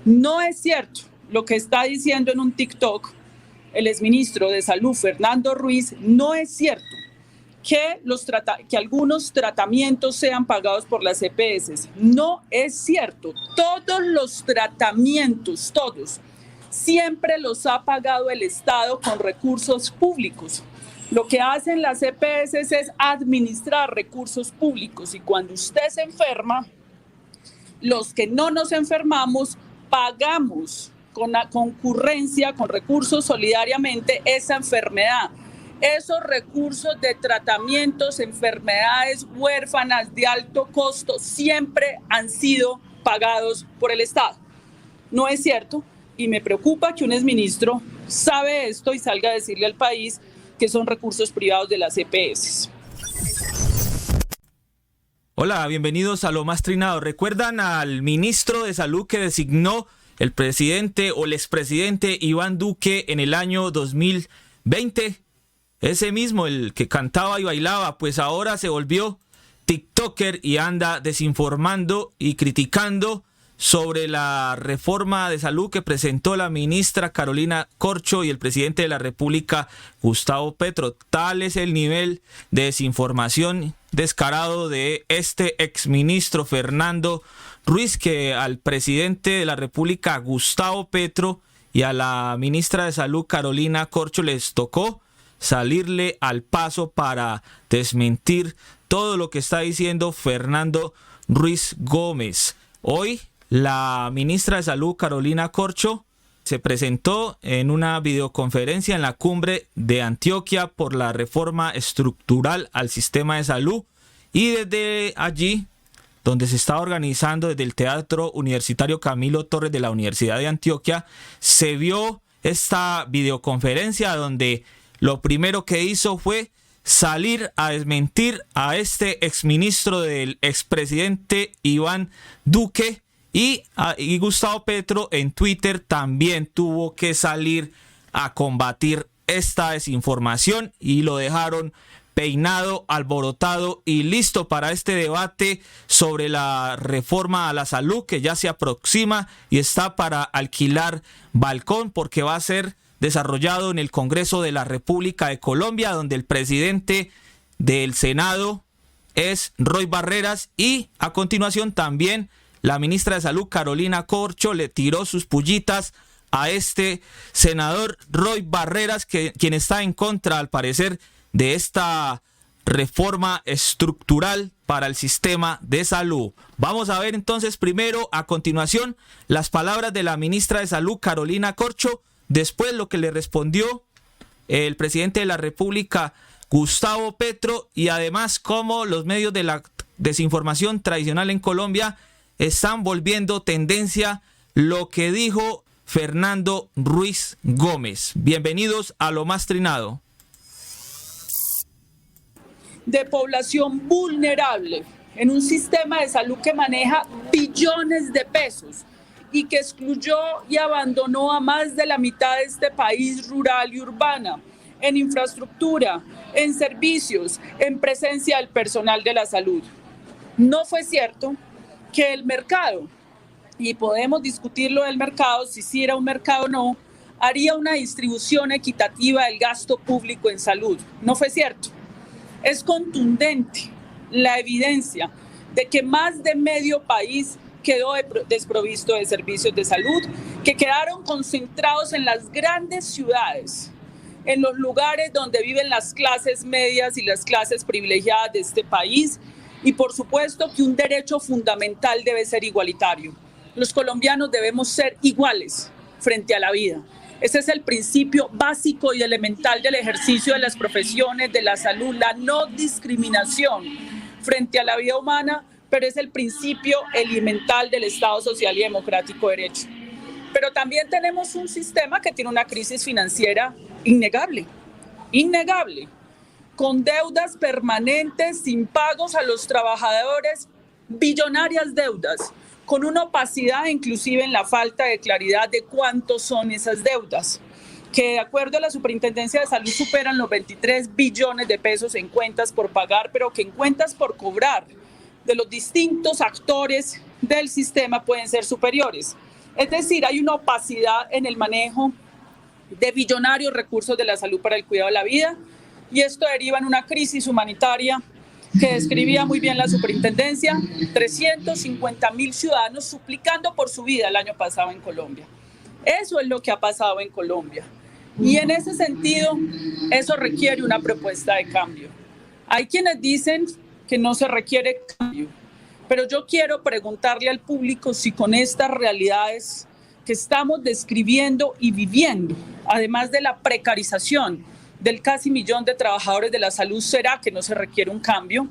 No es cierto lo que está diciendo en un TikTok el exministro de Salud, Fernando Ruiz. No es cierto que algunos tratamientos sean pagados por las EPS. No es cierto. Todos los tratamientos, todos, siempre los ha pagado el Estado con recursos públicos. Lo que hacen las EPS es administrar recursos públicos, y cuando usted se enferma, los que no nos enfermamos pagamos con la concurrencia, con recursos solidariamente esa enfermedad. Esos recursos de tratamientos, enfermedades huérfanas de alto costo siempre han sido pagados por el Estado. No es cierto, y me preocupa que un exministro sabe esto y salga a decirle al país que son recursos privados de las EPS. Hola, bienvenidos a Lo Más Trinado. ¿Recuerdan al ministro de Salud que designó el presidente o el expresidente Iván Duque en el año 2020? Ese mismo, el que cantaba y bailaba, pues ahora se volvió TikToker y anda desinformando y criticando sobre la reforma de salud que presentó la ministra Carolina Corcho y el presidente de la República, Gustavo Petro. Tal es el nivel de desinformación descarado de este exministro Fernando Ruiz, que al presidente de la República, Gustavo Petro, y a la ministra de Salud, Carolina Corcho, les tocó salirle al paso para desmentir todo lo que está diciendo Fernando Ruiz Gómez. Hoy la ministra de Salud, Carolina Corcho, se presentó en una videoconferencia en la cumbre de Antioquia por la reforma estructural al sistema de salud, y desde allí, donde se está organizando desde el Teatro Universitario Camilo Torres de la Universidad de Antioquia, se vio esta videoconferencia donde lo primero que hizo fue salir a desmentir a este exministro del expresidente Iván Duque, y Gustavo Petro en Twitter también tuvo que salir a combatir esta desinformación y lo dejaron peinado, alborotado y listo para este debate sobre la reforma a la salud que ya se aproxima y está para alquilar balcón, porque va a ser desarrollado en el Congreso de la República de Colombia, donde el presidente del Senado es Roy Barreras, y a continuación también la ministra de Salud, Carolina Corcho, le tiró sus pullitas a este senador Roy Barreras, quien está en contra, al parecer, de esta reforma estructural para el sistema de salud. Vamos a ver entonces primero, a continuación, las palabras de la ministra de Salud, Carolina Corcho, después lo que le respondió el presidente de la República, Gustavo Petro, y además cómo los medios de la desinformación tradicional en Colombia están volviendo tendencia lo que dijo Fernando Ruiz Gómez. Bienvenidos a Lo Más Trinado. De población vulnerable en un sistema de salud que maneja billones de pesos y que excluyó y abandonó a más de la mitad de este país rural y urbana, en infraestructura, en servicios, en presencia del personal de la salud. No fue cierto que el mercado, y podemos discutirlo del mercado, si era un mercado o no, haría una distribución equitativa del gasto público en salud. No fue cierto. Es contundente la evidencia de que más de medio país quedó desprovisto de servicios de salud, que quedaron concentrados en las grandes ciudades, en los lugares donde viven las clases medias y las clases privilegiadas de este país. Y por supuesto que un derecho fundamental debe ser igualitario. Los colombianos debemos ser iguales frente a la vida. Ese es el principio básico y elemental del ejercicio de las profesiones de la salud, la no discriminación frente a la vida humana, pero es el principio elemental del Estado social y democrático de derecho. Pero también tenemos un sistema que tiene una crisis financiera innegable, con deudas permanentes, sin pagos a los trabajadores, billonarias deudas, con una opacidad inclusive en la falta de claridad de cuántos son esas deudas, que de acuerdo a la Superintendencia de Salud superan los 23 billones de pesos en cuentas por pagar, pero que en cuentas por cobrar de los distintos actores del sistema pueden ser superiores. Es decir, hay una opacidad en el manejo de billonarios recursos de la salud para el cuidado de la vida, y esto deriva en una crisis humanitaria que describía muy bien la superintendencia: 350.000 ciudadanos suplicando por su vida el año pasado en Colombia. Eso es lo que ha pasado en Colombia. Y en ese sentido, eso requiere una propuesta de cambio. Hay quienes dicen que no se requiere cambio, pero yo quiero preguntarle al público si con estas realidades que estamos describiendo y viviendo, además de la precarización del casi 1 millón de trabajadores de la salud, ¿será que no se requiere un cambio?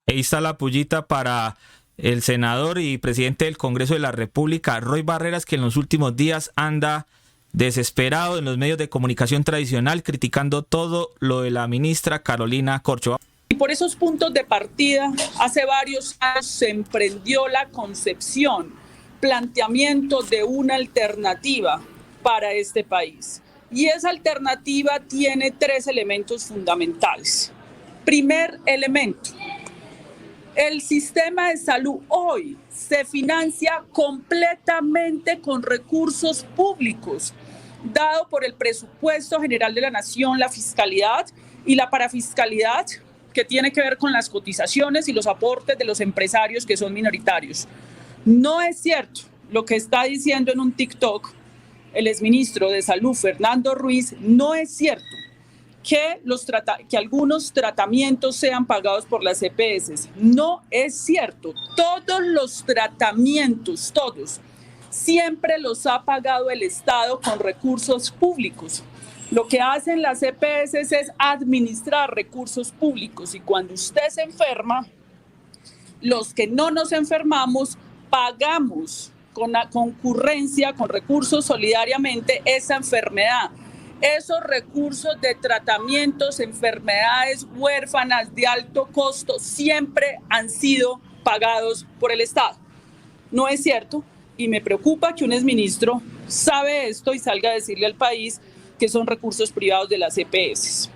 Ahí está la pullita para el senador y presidente del Congreso de la República, Roy Barreras, que en los últimos días anda desesperado en los medios de comunicación tradicional, criticando todo lo de la ministra Carolina Corcho. Y por esos puntos de partida, hace varios años se emprendió la concepción, planteamiento de una alternativa para este país. Y esa alternativa tiene 3 elementos fundamentales. Primer elemento: el sistema de salud hoy se financia completamente con recursos públicos, dado por el presupuesto general de la nación, la fiscalidad y la parafiscalidad, que tiene que ver con las cotizaciones y los aportes de los empresarios que son minoritarios. No es cierto lo que está diciendo en un TikTok el exministro de Salud, Fernando Ruiz. No es cierto que algunos tratamientos sean pagados por las EPS. No es cierto. Todos los tratamientos, todos, siempre los ha pagado el Estado con recursos públicos. Lo que hacen las EPS es administrar recursos públicos, y cuando usted se enferma, los que no nos enfermamos pagamos con la concurrencia, con recursos solidariamente, esa enfermedad. Esos recursos de tratamientos, enfermedades huérfanas de alto costo, siempre han sido pagados por el Estado. No es cierto, y me preocupa que un exministro sabe esto y salga a decirle al país que son recursos privados de las EPS.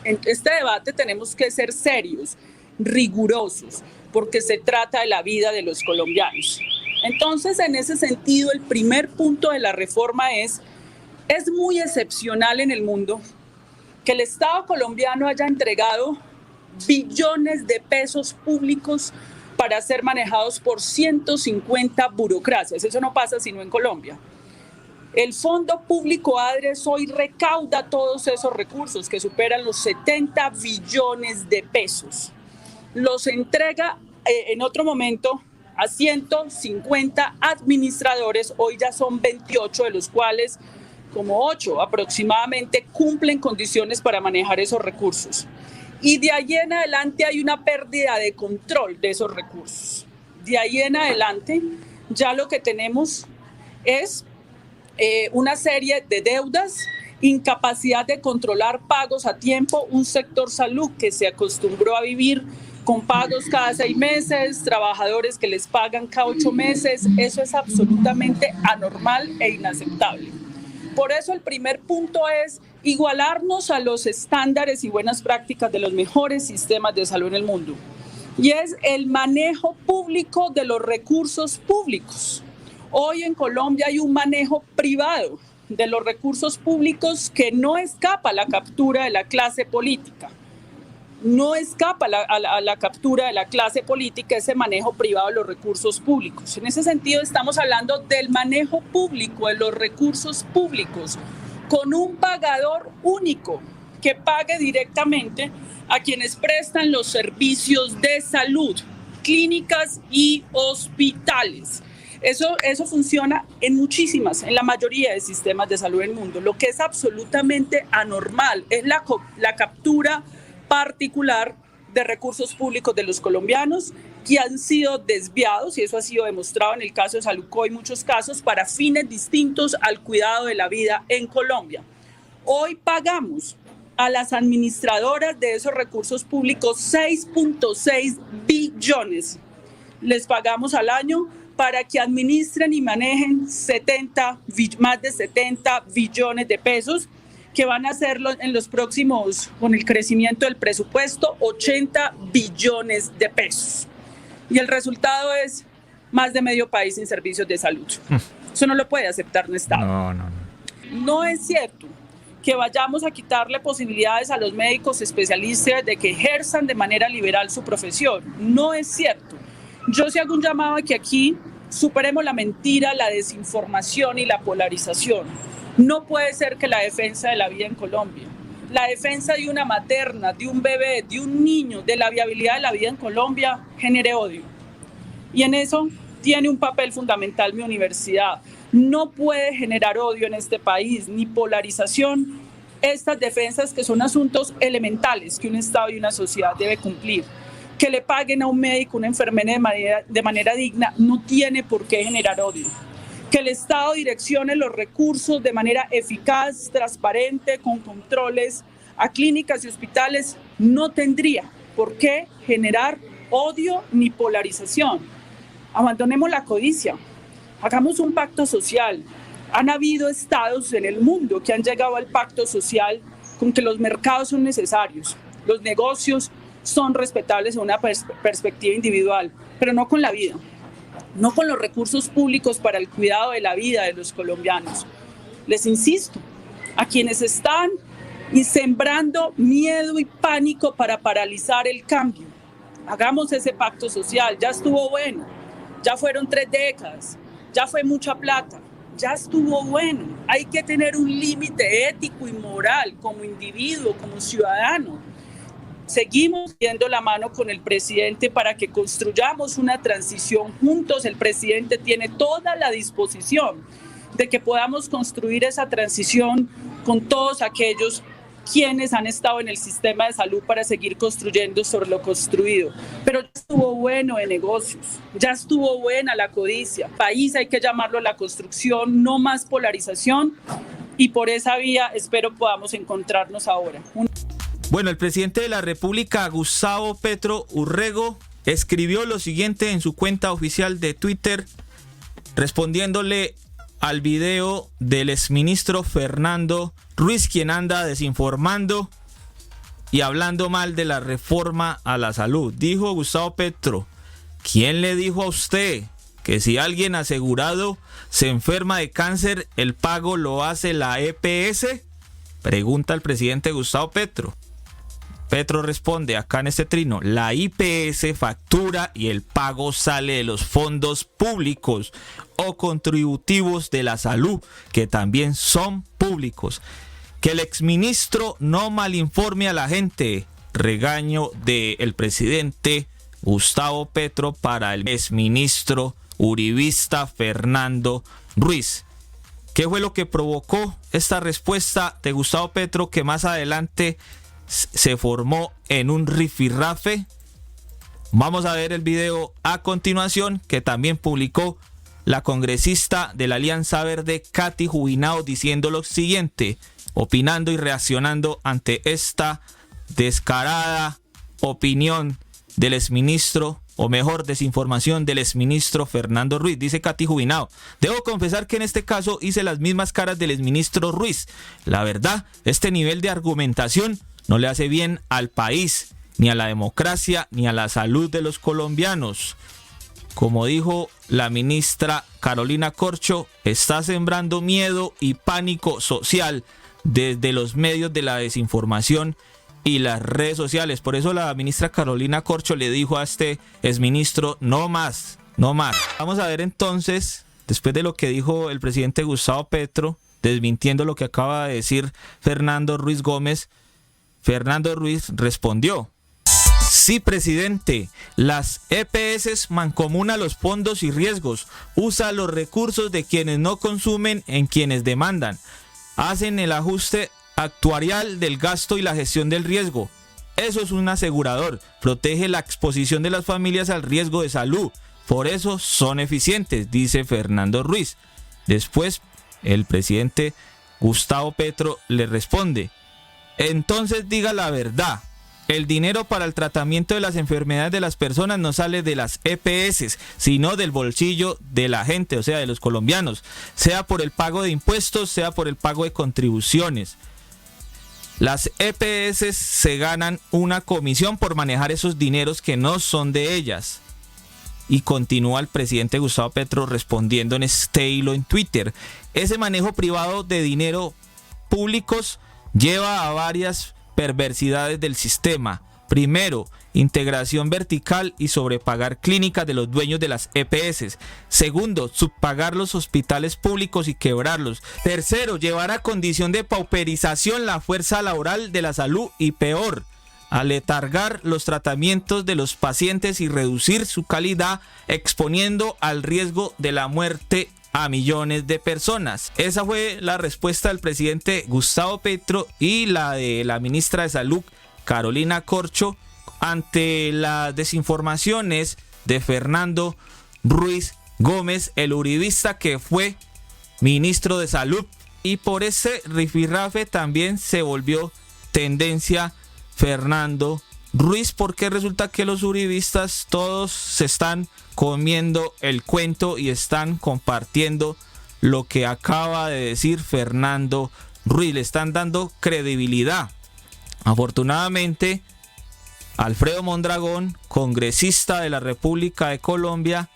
En este debate tenemos que ser serios, rigurosos, porque se trata de la vida de los colombianos. Entonces, en ese sentido, el primer punto de la reforma es muy excepcional en el mundo que el Estado colombiano haya entregado billones de pesos públicos para ser manejados por 150 burocracias. Eso no pasa sino en Colombia. El Fondo Público ADRES hoy recauda todos esos recursos que superan los 70 billones de pesos. Los entrega en otro momento a 150 administradores, hoy ya son 28, de los cuales como 8 aproximadamente cumplen condiciones para manejar esos recursos. Y de ahí en adelante hay una pérdida de control de esos recursos. De ahí en adelante ya lo que tenemos es una serie de deudas, incapacidad de controlar pagos a tiempo, un sector salud que se acostumbró a vivir con pagos cada 6 meses, trabajadores que les pagan cada 8 meses. Eso es absolutamente anormal e inaceptable. Por eso el primer punto es igualarnos a los estándares y buenas prácticas de los mejores sistemas de salud en el mundo. Y es el manejo público de los recursos públicos. Hoy en Colombia hay un manejo privado de los recursos públicos que no escapa a la captura de la clase política. No escapa a la captura de la clase política ese manejo privado de los recursos públicos. En ese sentido estamos hablando del manejo público de los recursos públicos con un pagador único que pague directamente a quienes prestan los servicios de salud, clínicas y hospitales. Eso funciona en la mayoría de sistemas de salud del mundo. Lo que es absolutamente anormal es la captura particular de recursos públicos de los colombianos que han sido desviados, y eso ha sido demostrado en el caso de Saludco y muchos casos, para fines distintos al cuidado de la vida en Colombia. Hoy pagamos a las administradoras de esos recursos públicos 6.6 billones. Les pagamos al año para que administren y manejen más de 70 billones de pesos, que van a hacerlo en los próximos, con el crecimiento del presupuesto, 80 billones de pesos. Y el resultado es más de medio país sin servicios de salud. Eso no lo puede aceptar un Estado. No. No es cierto que vayamos a quitarle posibilidades a los médicos especialistas de que ejerzan de manera liberal su profesión. No es cierto. Yo sí hago un llamado a que aquí superemos la mentira, la desinformación y la polarización. No puede ser que la defensa de la vida en Colombia, la defensa de una materna, de un bebé, de un niño, de la viabilidad de la vida en Colombia genere odio. Y en eso tiene un papel fundamental mi universidad. No puede generar odio en este país, ni polarización, estas defensas que son asuntos elementales que un Estado y una sociedad debe cumplir. Que le paguen a un médico, una enfermera de manera digna, no tiene por qué generar odio. Que el Estado direccione los recursos de manera eficaz, transparente, con controles a clínicas y hospitales, no tendría por qué generar odio ni polarización. Abandonemos la codicia. Hagamos un pacto social. Han habido estados en el mundo que han llegado al pacto social con que los mercados son necesarios, los negocios son respetables en una perspectiva individual, pero no con la vida, no con los recursos públicos para el cuidado de la vida de los colombianos. Les insisto, a quienes están sembrando miedo y pánico para paralizar el cambio, hagamos ese pacto social. Ya estuvo bueno, ya fueron 3 décadas. Ya fue mucha plata, ya estuvo bueno. Hay que tener un límite ético y moral como individuo, como ciudadano. Seguimos yendo la mano con el presidente para que construyamos una transición juntos. El presidente tiene toda la disposición de que podamos construir esa transición con todos aquellos quienes han estado en el sistema de salud para seguir construyendo sobre lo construido. Pero ya estuvo bueno de negocios, ya estuvo buena la codicia. País hay que llamarlo la construcción, no más polarización, y por esa vía espero podamos encontrarnos ahora. Bueno, el presidente de la República, Gustavo Petro Urrego, escribió lo siguiente en su cuenta oficial de Twitter, respondiéndole al video del exministro Fernando Ruiz, quien anda desinformando y hablando mal de la reforma a la salud. Dijo Gustavo Petro: ¿quién le dijo a usted que si alguien asegurado se enferma de cáncer, el pago lo hace la EPS? Pregunta el presidente Gustavo Petro. Petro responde acá en este trino: la IPS factura y el pago sale de los fondos públicos o contributivos de la salud, que también son públicos. Que el exministro no malinforme a la gente. Regaño del presidente Gustavo Petro para el exministro uribista Fernando Ruiz. ¿Qué fue lo que provocó esta respuesta de Gustavo Petro, que más adelante se formó en un rifirrafe? Vamos a ver el video a continuación, que también publicó la congresista de la Alianza Verde, Katy Jubinao, diciendo lo siguiente, opinando y reaccionando ante esta descarada opinión del exministro, o mejor, desinformación del exministro Fernando Ruiz. Dice Katy Jubinao: debo confesar que en este caso hice las mismas caras del exministro Ruiz. La verdad, este nivel de argumentación no le hace bien al país, ni a la democracia, ni a la salud de los colombianos. Como dijo la ministra Carolina Corcho, está sembrando miedo y pánico social desde los medios de la desinformación y las redes sociales. Por eso la ministra Carolina Corcho le dijo a este exministro: no más, no más. Vamos a ver entonces, después de lo que dijo el presidente Gustavo Petro, desmintiendo lo que acaba de decir Fernando Ruiz Gómez, Fernando Ruiz respondió: sí, presidente, las EPS mancomunan los fondos y riesgos, usa los recursos de quienes no consumen en quienes demandan, hacen el ajuste actuarial del gasto y la gestión del riesgo. Eso es un asegurador, protege la exposición de las familias al riesgo de salud, por eso son eficientes, dice Fernando Ruiz. Después, el presidente Gustavo Petro le responde: entonces diga la verdad. El dinero para el tratamiento de las enfermedades de las personas no sale de las EPS, sino del bolsillo de la gente, o sea, de los colombianos, sea por el pago de impuestos, sea por el pago de contribuciones. Las EPS se ganan una comisión por manejar esos dineros que no son de ellas. y continúa el presidente Gustavo Petro respondiendo en este hilo en Twitter. Ese manejo privado de dinero públicos lleva a varias perversidades del sistema. Primero, integración vertical y sobrepagar clínicas de los dueños de las EPS. Segundo, subpagar los hospitales públicos y quebrarlos. Tercero, llevar a condición de pauperización la fuerza laboral de la salud y peor, aletargar los tratamientos de los pacientes y reducir su calidad, exponiendo al riesgo de la muerte a millones de personas. Esa fue la respuesta del presidente Gustavo Petro y la de la ministra de Salud, Carolina Corcho, ante las desinformaciones de Fernando Ruiz Gómez, el uribista que fue ministro de Salud. Y por ese rifirrafe también se volvió tendencia Fernando Ruiz, porque resulta que los uribistas todos se están comiendo el cuento y están compartiendo lo que acaba de decir Fernando Ruiz. Le están dando credibilidad. Afortunadamente, Alfredo Mondragón, congresista de la República de Colombia,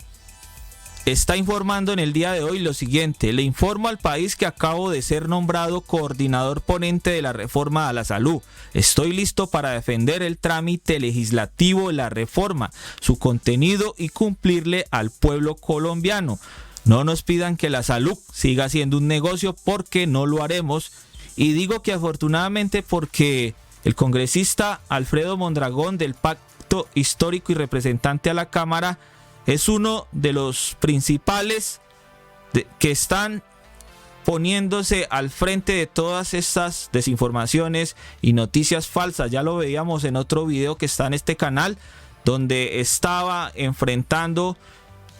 está informando en el día de hoy lo siguiente: le informo al país que acabo de ser nombrado coordinador ponente de la reforma a la salud. Estoy listo para defender el trámite legislativo de la reforma, su contenido y cumplirle al pueblo colombiano. No nos pidan que la salud siga siendo un negocio, porque no lo haremos. Y digo que afortunadamente porque el congresista Alfredo Mondragón, del Pacto Histórico y representante a la Cámara, es uno de los principales que están poniéndose al frente de todas estas desinformaciones y noticias falsas. Ya lo veíamos en otro video que está en este canal, donde estaba enfrentando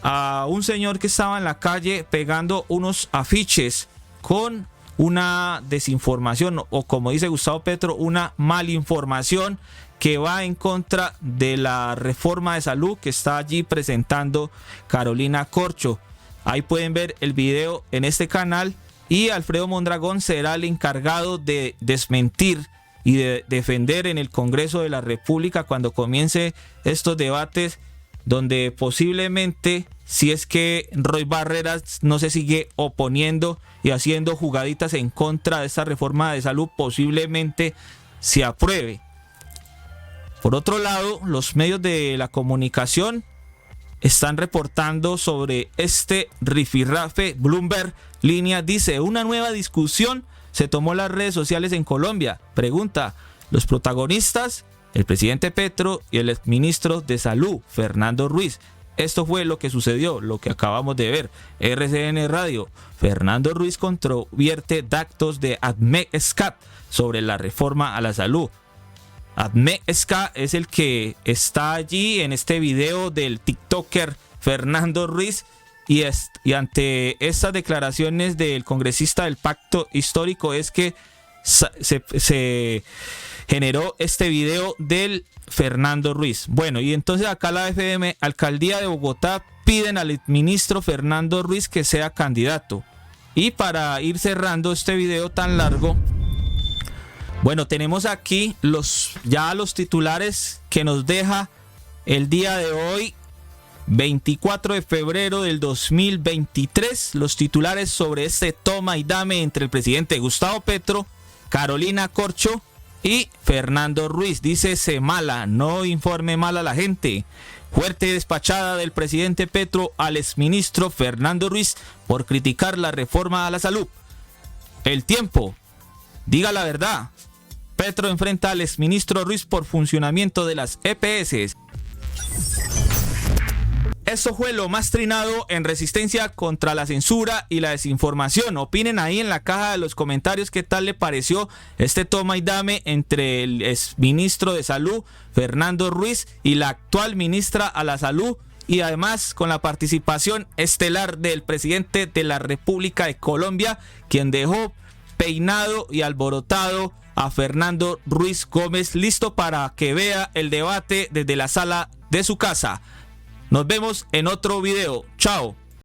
a un señor que estaba en la calle pegando unos afiches con una desinformación, o como dice Gustavo Petro, una malinformación que va en contra de la reforma de salud que está allí presentando Carolina Corcho. Ahí pueden ver el video en este canal, y Alfredo Mondragón será el encargado de desmentir y de defender en el Congreso de la República cuando comience estos debates, donde posiblemente, si es que Roy Barreras no se sigue oponiendo y haciendo jugaditas en contra de esta reforma de salud, posiblemente se apruebe. Por otro lado, los medios de la comunicación están reportando sobre este rifirrafe. Bloomberg Línea dice: una nueva discusión se tomó las redes sociales en Colombia. Pregunta: los protagonistas, el presidente Petro y el exministro de Salud, Fernando Ruiz. Esto fue lo que sucedió, lo que acabamos de ver. RCN Radio: Fernando Ruiz controvierte datos de ADME-SCAT sobre la reforma a la salud. ADME-SCAT es el que está allí en este video del TikToker Fernando Ruiz, y ante estas declaraciones del congresista del Pacto Histórico es que se generó este video del Fernando Ruiz. Bueno, y entonces acá la FM, Alcaldía de Bogotá, piden al ministro Fernando Ruiz que sea candidato. Y para ir cerrando este video tan largo, bueno, tenemos aquí los titulares que nos deja el día de hoy, 24 de febrero del 2023. Los titulares sobre este toma y dame entre el presidente Gustavo Petro, Carolina Corcho y Fernando Ruiz. Dice: se mala, no informe mal a la gente. Fuerte despachada del presidente Petro al exministro Fernando Ruiz por criticar la reforma a la salud. El Tiempo: diga la verdad. Petro enfrenta al exministro Ruiz por funcionamiento de las EPS. Esto fue lo más trinado en resistencia contra la censura y la desinformación. Opinen ahí en la caja de los comentarios qué tal le pareció este toma y dame entre el exministro de Salud, Fernando Ruiz, y la actual ministra a la Salud, y además con la participación estelar del presidente de la República de Colombia, quien dejó peinado y alborotado a Fernando Ruiz Gómez, listo para que vea el debate desde la sala de su casa. Nos vemos en otro video. Chao.